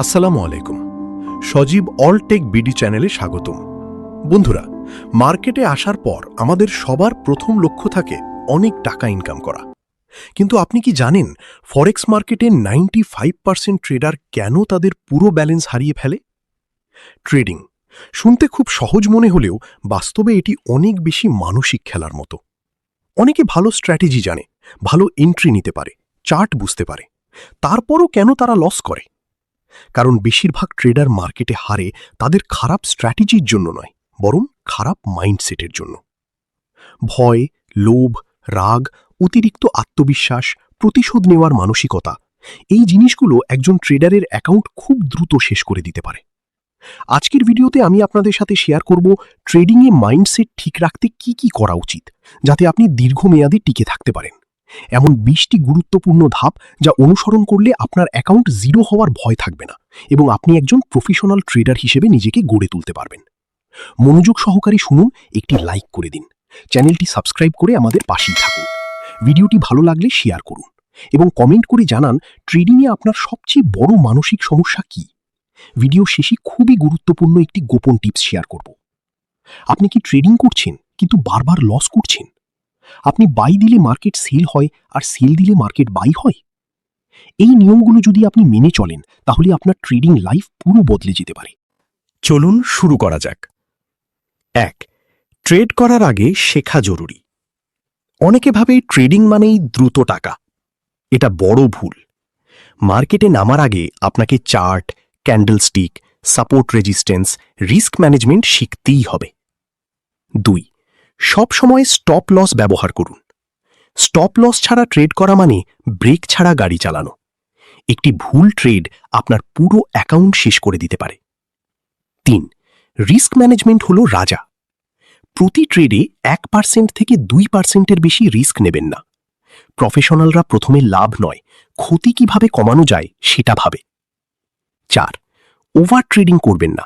আসসালামু আলাইকুম। সজীব all tech BD চ্যানেলে স্বাগতম। বন্ধুরা, মার্কেটে আসার পর আমাদের সবার প্রথম লক্ষ্য থাকে অনেক টাকা ইনকাম করা। কিন্তু আপনি কি জানেন ফরেক্স মার্কেটে 95% ট্রেডার কেন তাদের পুরো ব্যালেন্স হারিয়ে ফেলে? ট্রেডিং শুনতে খুব সহজ মনে হলেও বাস্তবে এটি অনেক বেশি মানসিক খেলার মতো। অনেকে ভালো স্ট্র্যাটেজি জানে, ভালো এন্ট্রি নিতে পারে, চার্ট বুঝতে পারে, তারপরও কেন তারা লস করে? কারণ বেশিরভাগ ট্রেডার মার্কেটে হারে তাদের খারাপ স্ট্র্যাটেজির জন্য নয়, বরং খারাপ মাইন্ডসেটের জন্য। ভয়, লোভ, রাগ, অতিরিক্ত আত্মবিশ্বাস, প্রতিশোধ নেওয়ার মানসিকতা, এই জিনিসগুলো একজন ট্রেডারের অ্যাকাউন্ট খুব দ্রুত শেষ করে দিতে পারে। আজকের ভিডিওতে আমি আপনাদের সাথে শেয়ার করব ট্রেডিংয়ে মাইন্ডসেট ঠিক রাখতে কি করা উচিত, যাতে আপনি দীর্ঘমেয়াদে টিকে থাকতে পারেন। এমন 20টি গুরুত্বপূর্ণ ধাপ যা অনুসরণ করলে আপনার অ্যাকাউন্ট জিরো হওয়ার ভয় থাকবে না এবং আপনি একজন প্রফেশনাল ট্রেডার হিসেবে নিজেকে গড়ে তুলতে পারবেন। মনোযোগ সহকারে শুনুন, একটি লাইক করে দিন, চ্যানেলটি সাবস্ক্রাইব করে আমাদের পাশেই থাকুন। ভিডিওটি ভালো লাগলে শেয়ার করুন এবং কমেন্ট করে জানান ট্রেডিংয়ে আপনার সবচেয়ে বড় মানসিক সমস্যা কি। ভিডিও শেষে খুবই গুরুত্বপূর্ণ একটি গোপন টিপস শেয়ার করব। আপনি কি ট্রেডিং করছেন কিন্তু বারবার লস করছেন? আপনি বাই দিলে মার্কেট সেল হয় আর সেল দিলে মার্কেট বাই হয়? এই নিয়মগুলো যদি আপনি মেনে চলেন তাহলে আপনার ট্রেডিং লাইফ পুরো বদলে যেতে পারে। চলুন শুরু করা যাক। 1. ট্রেড করার আগে শেখা জরুরি। অনেকে ভাবে ট্রেডিং মানেই দ্রুত টাকা। এটা বড় ভুল। মার্কেটে নামার আগে আপনাকে chart, candlestick, support resistance, risk management শিখতেই হবে। 2. সব সময় স্টপ লস ব্যবহার করুন। স্টপ লস ছাড়া ট্রেড করা মানে ব্রেক ছাড়া গাড়ি চালানো। একটি ভুল ট্রেড আপনার পুরো অ্যাকাউন্ট শেষ করে দিতে পারে। 3. রিস্ক ম্যানেজমেন্ট হলো রাজা। প্রতি ট্রেডে 1% থেকে 2%-এর বেশি রিস্ক নেবেন না। প্রফেশনালরা প্রথমে লাভ নয়, ক্ষতি কিভাবে কমানো যায় সেটা ভাবে। 4. ওভার ট্রেডিং করবেন না।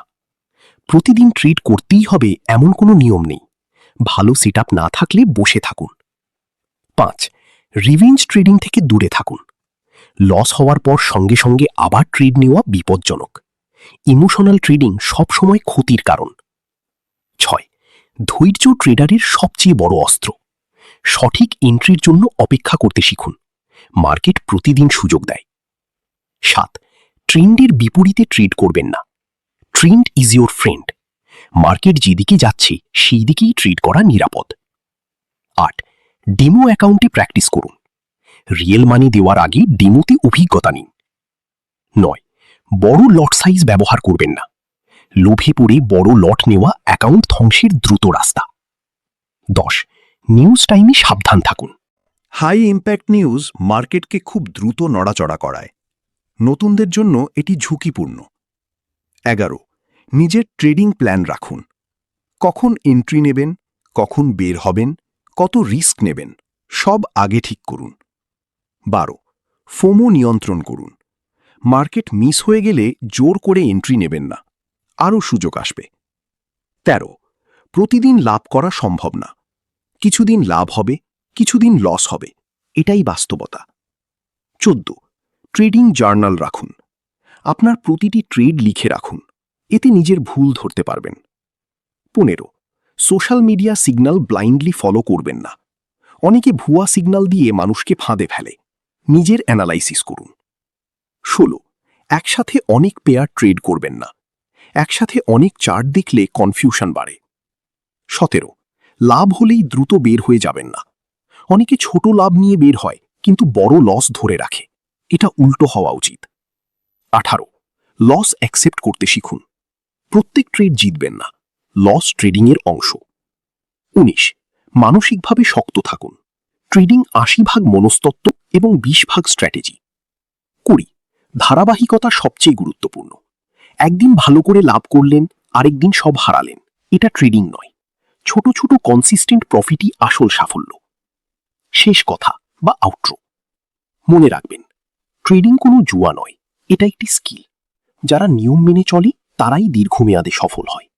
প্রতিদিন ট্রেড করতেই হবে এমন কোনো নিয়ম নেই। ভালো সেটআপ না থাকলে বসে থাকুন। 5. রিভেঞ্জ ট্রেডিং থেকে দূরে থাকুন। লস হওয়ার পর সঙ্গে সঙ্গে আবার ট্রেড নেওয়া বিপজ্জনক। ইমোশনাল ট্রেডিং সবসময় ক্ষতির কারণ। 6. ধৈর্য ট্রেডারের সবচেয়ে বড় অস্ত্র। সঠিক এন্ট্রির জন্য অপেক্ষা করতে শিখুন। মার্কেট প্রতিদিন সুযোগ দেয়। 7. ট্রেন্ডের বিপরীতে ট্রেড করবেন না। Trend is your friend. Market যেদিকে যাচ্ছে সেই দিকেই ট্রেড করা নিরাপদ। 8. ডেমো অ্যাকাউন্টে প্র্যাকটিস করুন। রিয়েল মানি দেওয়ার আগে ডেমোতে অভিজ্ঞতা নিন। 9. বড় লট সাইজ ব্যবহার করবেন না। লোভে পড়ে বড় লট নেওয়া অ্যাকাউন্ট ধ্বংসের দ্রুত রাস্তা। 10. নিউজ টাইমে সাবধান থাকুন। হাই ইম্প্যাক্ট নিউজ মার্কেটকে খুব দ্রুত নড়াচড়া করায়। নতুনদের জন্য এটি ঝুঁকিপূর্ণ। 11. নিজের ট্রেডিং প্ল্যান রাখুন। কখন এন্ট্রি নেবেন, কখন বের হবেন, কত রিস্ক নেবেন, সব আগে ঠিক করুন। 12. ফোমো নিয়ন্ত্রণ করুন। মার্কেট মিস হয়ে গেলে জোর করে এন্ট্রি নেবেন না, আরও সুযোগ আসবে। 13. প্রতিদিন লাভ করা সম্ভব না। কিছুদিন লাভ হবে, কিছুদিন লস হবে, এটাই বাস্তবতা। 14. ট্রেডিং জার্নাল রাখুন। আপনার প্রতিটি ট্রেড লিখে রাখুন, এতে নিজের ভুল ধরতে পারবেন। 15. Social media signal blindly follow করবেন না। অনেকে ভুয়া সিগন্যাল দিয়ে মানুষকে ফাঁদে ফেলে, নিজের অ্যানালাইসিস করুন। 16. একসাথে অনেক পেয়ার ট্রেড করবেন না। একসাথে অনেক চার্ট দেখলে কনফিউশন বাড়ে। 17. লাভ হলেই দ্রুত বের হয়ে যাবেন না। অনেকে ছোট লাভ নিয়ে বের হয় কিন্তু বড় লস ধরে রাখে, এটা উল্টো হওয়া উচিত। 18. লস অ্যাকসেপ্ট করতে শিখুন। প্রত্যেক ট্রেড জিতবেন না, লস ট্রেডিংয়ের অংশ। 19. মানসিকভাবে শক্ত থাকুন। ট্রেডিং 80% মনস্তত্ত্ব এবং 20% স্ট্র্যাটেজি। 20. ধারাবাহিকতা সবচেয়ে গুরুত্বপূর্ণ। একদিন ভালো করে লাভ করলেন, আরেকদিন সব হারালেন, এটা ট্রেডিং নয়। ছোট ছোট কনসিস্টেন্ট প্রফিটই আসল সাফল্য। শেষ কথা বা আউটরো, মনে রাখবেন ট্রেডিং কোনো জুয়া নয়, এটা একটি স্কিল। যারা নিয়ম মেনে চলে তারাই দীর্ঘমেয়াদে সফল হয়।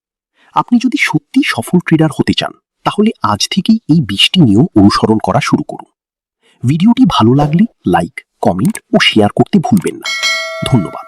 আপনি যদি সত্যি সফল ট্রেডার হতে চান তাহলে আজ থেকেই এই 20টি নিয়ম অনুসরণ করা শুরু করুন। ভিডিওটি ভালো লাগলে লাইক, কমেন্ট ও শেয়ার করতে ভুলবেন না। ধন্যবাদ।